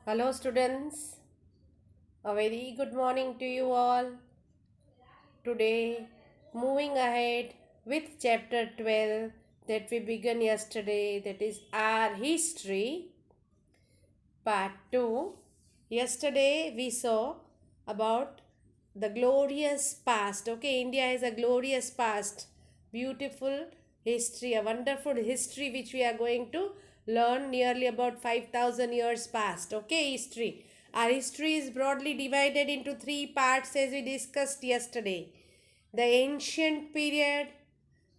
Hello, students. A very good morning to you all. Today, moving ahead with chapter 12 that we began yesterday, that is our history, part 2. Yesterday, we saw about the glorious past. Okay, India has a glorious past, beautiful history, a wonderful history which we are going to learn nearly about 5,000 years past. Okay, history. Our history is broadly divided into three parts as we discussed yesterday. The ancient period,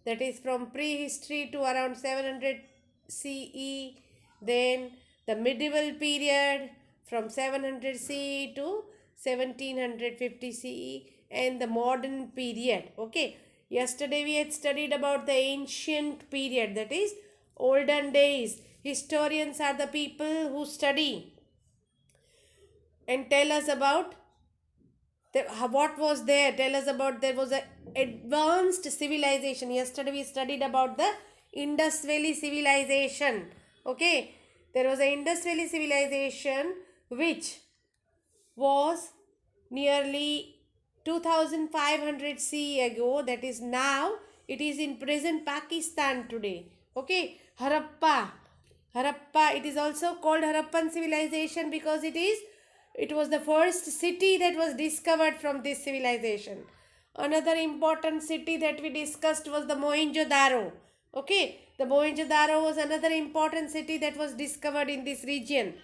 that is from prehistory to around 700 CE, then the medieval period from 700 CE to 1750 CE, and the modern period. Okay, yesterday we had studied about the ancient period, that is olden days. Historians are the people who study and tell us about what was there. Tell us about there was a advanced civilization. Yesterday we studied about the Indus Valley civilization. Okay, there was a Indus Valley civilization which was nearly 2500 CE ago. That is now it is in present Pakistan today. Okay, Harappa, it is also called Harappan civilization because it was the first city that was discovered from this civilization. Another important city that we discussed was the Mohenjo-daro. Okay, the Mohenjo-daro was another important city that was discovered in this region.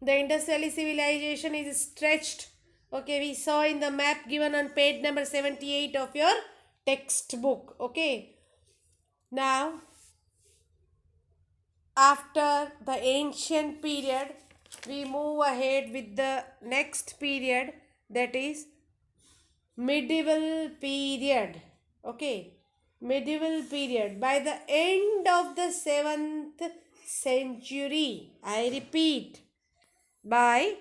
The Indus Valley civilization is stretched. Okay, we saw in the map given on page number 78 of your textbook. Okay, now after the ancient period, we move ahead with the next period, that is medieval period. Okay, medieval period. By the end of the 7th century, I repeat, by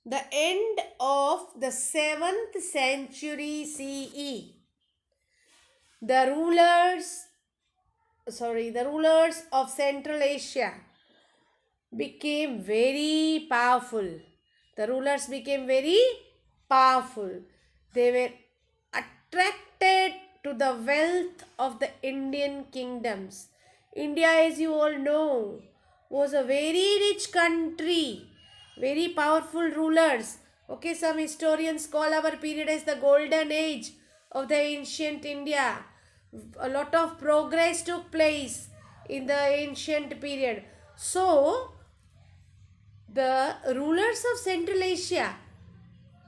the end of the 7th century CE, the rulers of Central Asia became very powerful. The rulers became very powerful. They were attracted to the wealth of the Indian kingdoms. India, as you all know, was a very rich country, very powerful rulers. Okay, some historians call our period as the golden age of the ancient India. A lot of progress took place in the ancient period. So, the rulers of Central Asia,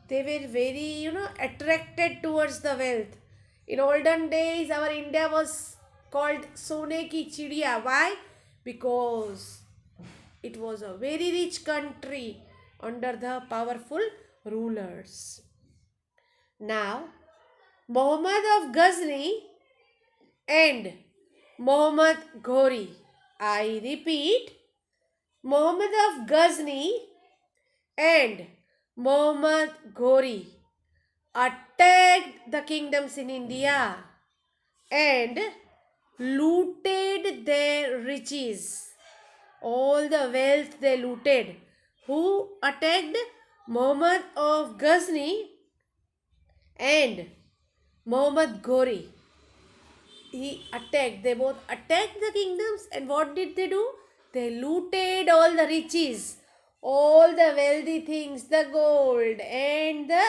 they were very, attracted towards the wealth. In olden days, our India was called Sone ki Chidiya. Why? Because it was a very rich country under the powerful rulers. Now, Muhammad of Ghazni and Muhammad Ghori. I repeat, Muhammad of Ghazni and Muhammad Ghori attacked the kingdoms in India and looted their riches. All the wealth they looted. Who attacked? Muhammad of Ghazni and Muhammad Ghori. They both attacked the kingdoms, and what did they do? They looted all the riches, all the wealthy things, the gold and the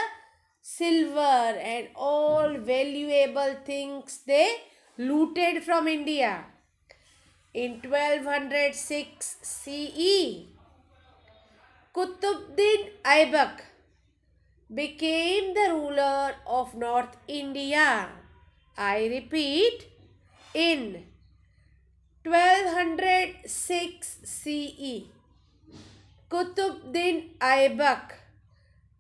silver and all valuable things they looted from India. In 1206 CE, Qutbuddin Aibak became the ruler of North India. I repeat, in 1206 CE, Qutbuddin Aibak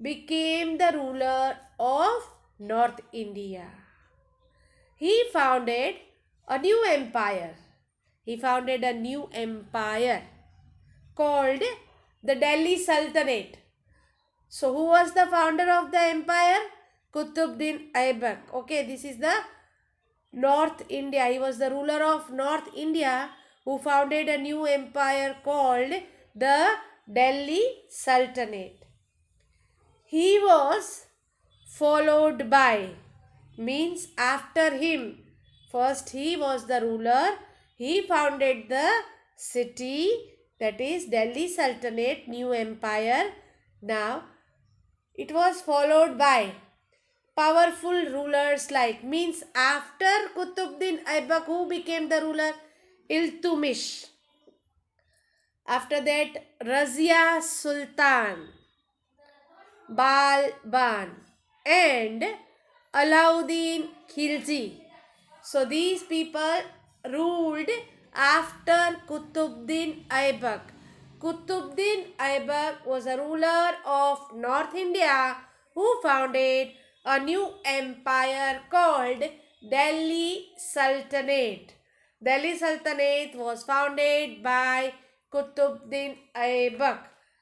became the ruler of North India. He founded a new empire. Called the Delhi Sultanate. So, who was the founder of the empire? Qutbuddin Aibak. Okay, this is the North India. He was the ruler of North India who founded a new empire called the Delhi Sultanate. He was followed by, means after him. First he was the ruler. He founded the city, that is Delhi Sultanate, new empire. Now it was followed by powerful rulers like, means after Qutbuddin Aibak, who became the ruler? Iltutmish. After that, Razia Sultan, Balban, and Alauddin Khilji. So these people ruled after Qutbuddin Aibak. Qutbuddin Aibak was a ruler of North India who founded a new empire called Delhi Sultanate. Delhi Sultanate was founded by Qutbuddin Aibak.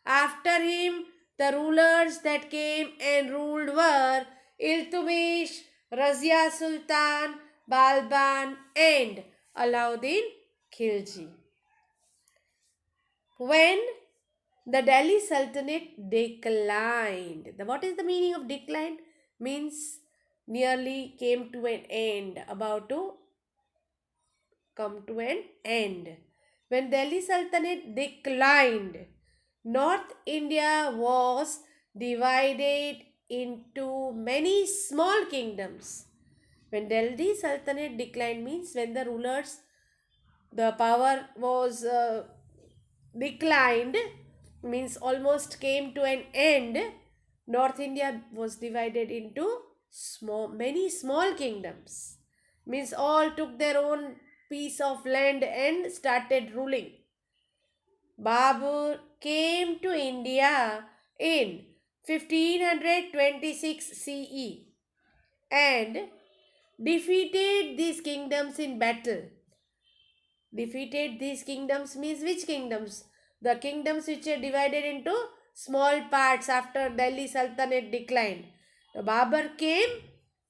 After him, the rulers that came and ruled were Iltutmish, Razia Sultan, Balban, and Alauddin Khilji. When the Delhi Sultanate declined, what is the meaning of declined? Means nearly came to an end, about to come to an end. When Delhi Sultanate declined, North India was divided into many small kingdoms. When Delhi Sultanate declined means when the rulers, the power was declined, means almost came to an end. North India was divided into many small kingdoms. Means all took their own piece of land and started ruling. Babur came to India in 1526 CE and defeated these kingdoms in battle. Defeated these kingdoms means which kingdoms? The kingdoms which are divided into small parts after Delhi Sultanate declined. The Babur came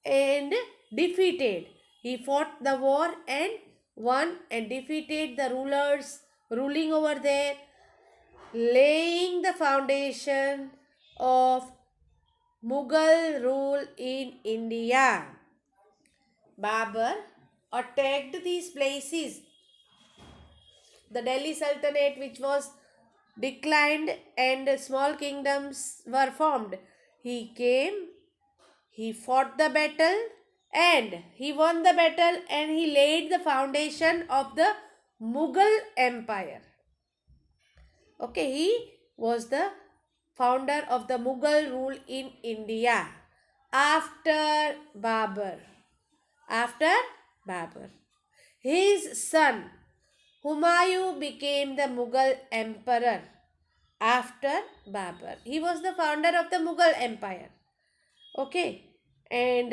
and defeated. He fought the war and won and defeated the rulers ruling over there, laying the foundation of Mughal rule in India. Babur attacked these places. The Delhi Sultanate, which was declined and small kingdoms were formed, he came, he fought the battle and he won the battle and he laid the foundation of the Mughal Empire. Okay, he was the founder of the Mughal rule in India after Babur. After Babur, his son Humayun became the Mughal emperor after Babur. He was the founder of the Mughal empire. Okay, and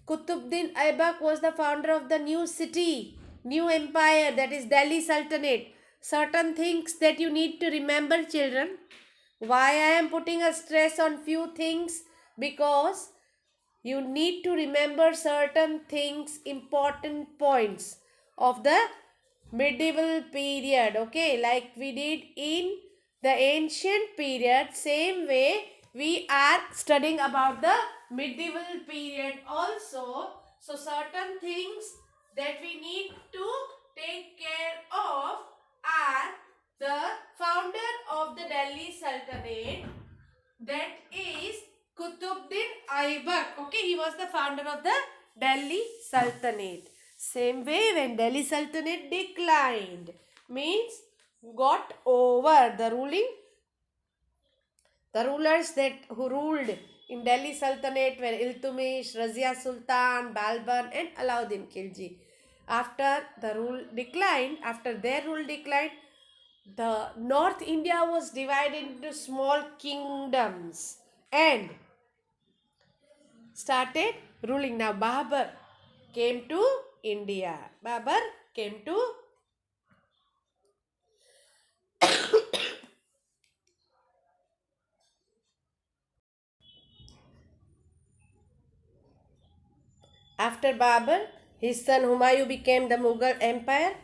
Qutbuddin Aibak was the founder of the new city, new empire, that is Delhi Sultanate. Certain things that you need to remember, children. Why I am putting a stress on few things? Because you need to remember certain things, important points of the medieval period. Okay, like we did in the ancient period, same way we are studying about the medieval period also. So certain things that we need to take care of are the founder of the Delhi Sultanate, that is Qutbuddin Aibak. Okay, he was the founder of the Delhi Sultanate. Same way, when Delhi Sultanate declined, means got over the rulers that who ruled in Delhi Sultanate were Iltutmish, Razia Sultan, Balban, and Alauddin Khilji. After their rule declined, the North India was divided into small kingdoms and started ruling. Now Babur came to India. Babur came to after Babur, his son Humayun became the Mughal emperor.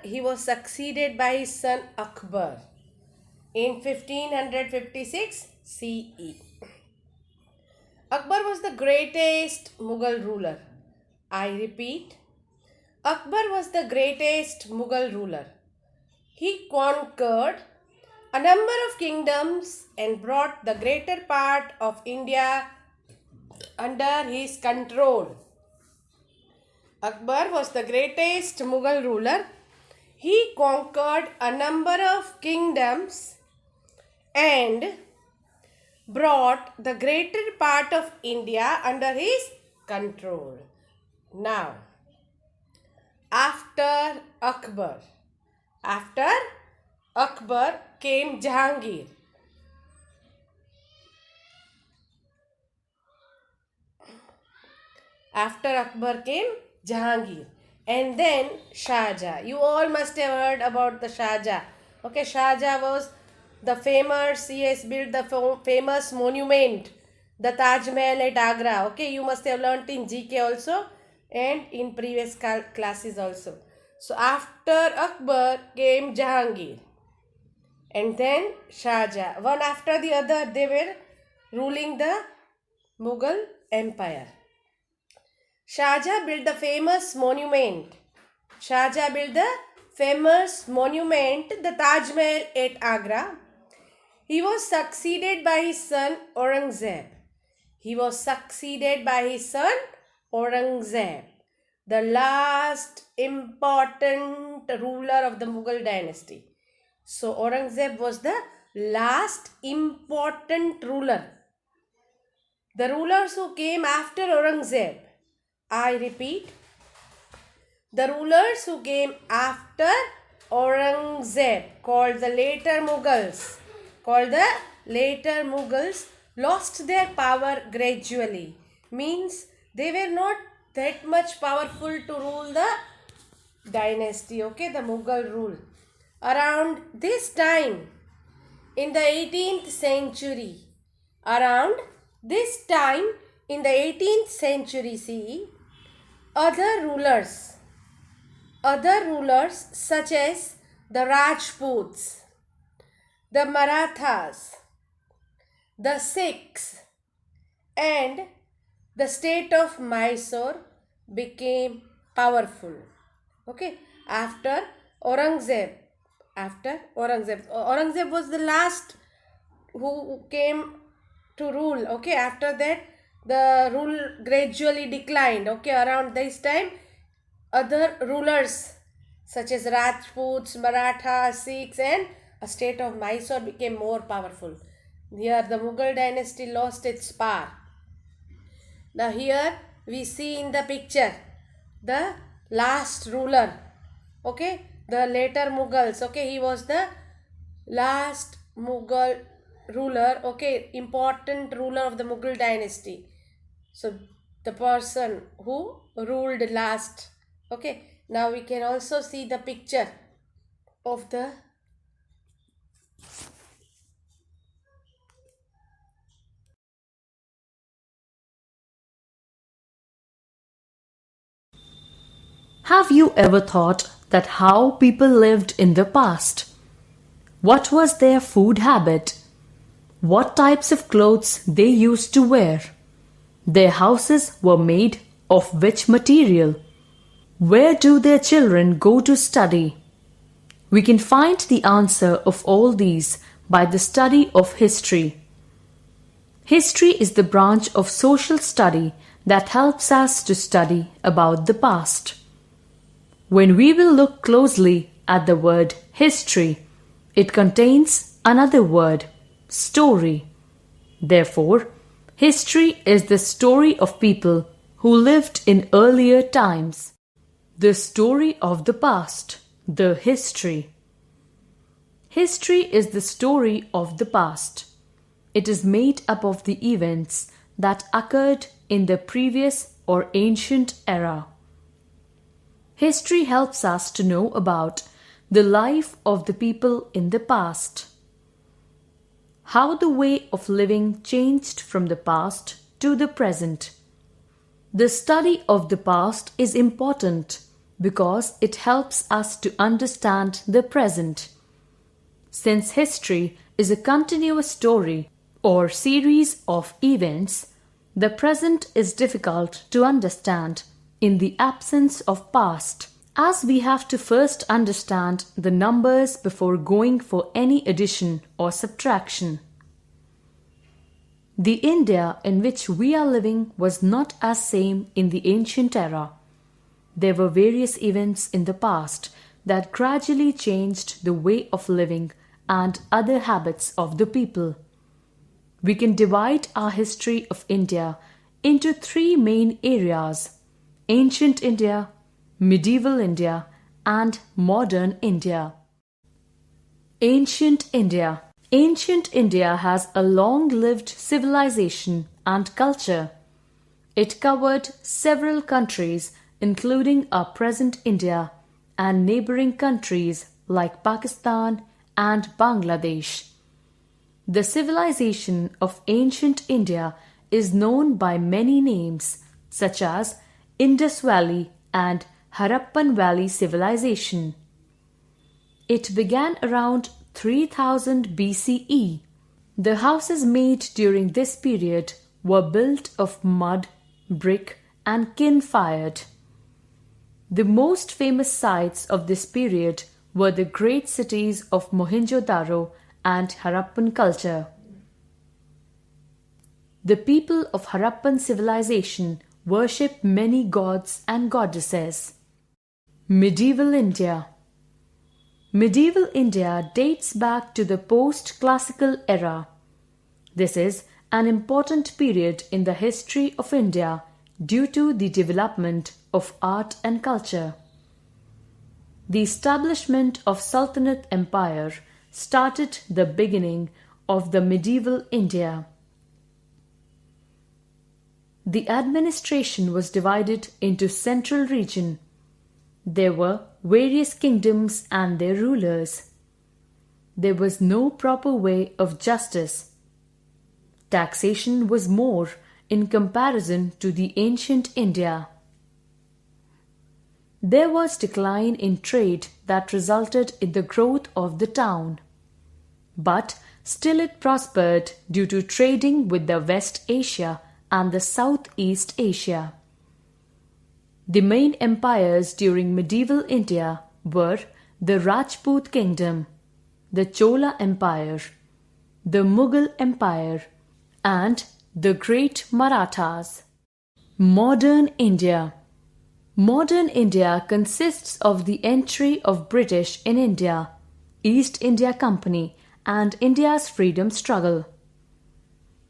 He was succeeded by his son Akbar. in 1556 CE. Akbar was the greatest Mughal ruler. I repeat, Akbar was the greatest Mughal ruler. He conquered a number of kingdoms and brought the greater part of India under his control. Akbar was the greatest Mughal ruler. He conquered a number of kingdoms and brought the greater part of India under his control. Now, after Akbar came Jahangir. After Akbar came Jahangir. And then Shah Jahan. You all must have heard about the Shah Jahan. Okay, Shah Jahan was the famous, he has built the famous monument, the Taj Mahal at Agra. Okay, you must have learnt in GK also and in previous classes also. So after Akbar came Jahangir. And then Shah Jahan. One after the other, they were ruling the Mughal Empire. Shah Jahan built the famous monument. Shah Jahan built the famous monument, the Taj Mahal at Agra. He was succeeded by his son Aurangzeb. The last important ruler of the Mughal dynasty. So Aurangzeb was the last important ruler. The rulers who came after Aurangzeb, I repeat, the rulers who came after Aurangzeb, called the later Mughals, lost their power gradually. Means they were not that much powerful to rule the dynasty, okay, the Mughal rule. Around this time, in the 18th century CE, other rulers such as the Rajputs, the Marathas, the Sikhs, and the state of Mysore became powerful. Okay, after Aurangzeb was the last who came to rule. Okay, after that the rule gradually declined. Okay, around this time other rulers such as Rajputs, Marathas, Sikhs, and a state of Mysore became more powerful. Here the Mughal dynasty lost its power. Now here we see in the picture the last ruler, okay, the later Mughals, okay, he was the last Mughal ruler, okay, important ruler of the Mughal dynasty. So the person who ruled last. Okay, now we can also see the picture of the Have you ever thought that how people lived in the past? What was their food habit? What types of clothes they used to wear? Their houses were made of which material? Where do their children go to study? We can find the answer of all these by the study of history. History is the branch of social study that helps us to study about the past. When we will look closely at the word history, it contains another word, story. Therefore, history is the story of people who lived in earlier times. The story of the past, the history. History is the story of the past. It is made up of the events that occurred in the previous or ancient era. History helps us to know about the life of the people in the past, how the way of living changed from the past to the present. The study of the past is important because it helps us to understand the present. Since history is a continuous story or series of events, the present is difficult to understand in the absence of past, as we have to first understand the numbers before going for any addition or subtraction. The India in which we are living was not as same in the ancient era. There were various events in the past that gradually changed the way of living and other habits of the people. We can divide our history of India into three main areas: ancient India, medieval India, and modern India. Ancient India. Ancient India has a long-lived civilization and culture. It covered several countries, including our present India and neighboring countries like Pakistan and Bangladesh. The civilization of ancient India is known by many names, such as Indus Valley and Harappan Valley civilization. It began around 3000 BCE. The houses made during this period were built of mud, brick, and kin-fired. The most famous sites of this period were the great cities of Mohenjo-daro and Harappan culture. The people of Harappan civilization worshipped many gods and goddesses. Medieval India. Medieval India dates back to the post-classical era. This is an important period in the history of India due to the development of art and culture. The establishment of Sultanate Empire started the beginning of the medieval India. The administration was divided into central region. There were various kingdoms and their rulers. There was no proper way of justice. Taxation was more in comparison to the ancient India. There was decline in trade that resulted in the growth of the town. But still it prospered due to trading with the West Asia and the Southeast Asia. The main empires during medieval India were the Rajput Kingdom, the Chola Empire, the Mughal Empire, and the Great Marathas. Modern India. Modern India consists of the entry of British in India, East India Company, and India's freedom struggle.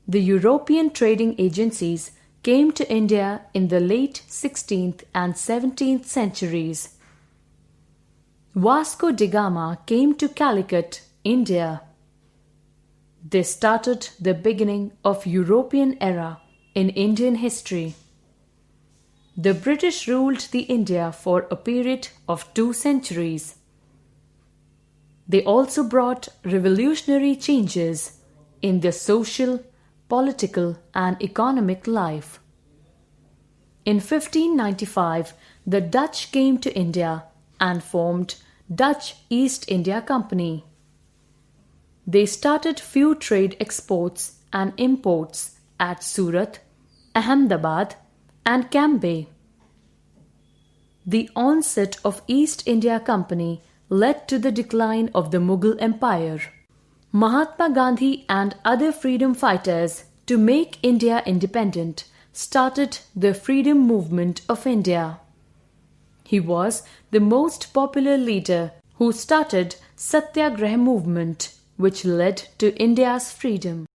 The European trading agencies came to India in the late 16th and 17th centuries. Vasco da Gama came to Calicut, India. This started the beginning of European era in Indian history. The British ruled the India for a period of 2 centuries. They also brought revolutionary changes in the social, political, and economic life. In 1595, the Dutch came to India and formed Dutch East India Company. They started few trade exports and imports at Surat, Ahmedabad, and Cambay. The onset of East India Company led to the decline of the Mughal Empire. Mahatma Gandhi and other freedom fighters to make India independent started the freedom movement of India. He was the most popular leader who started Satyagraha movement, which led to India's freedom.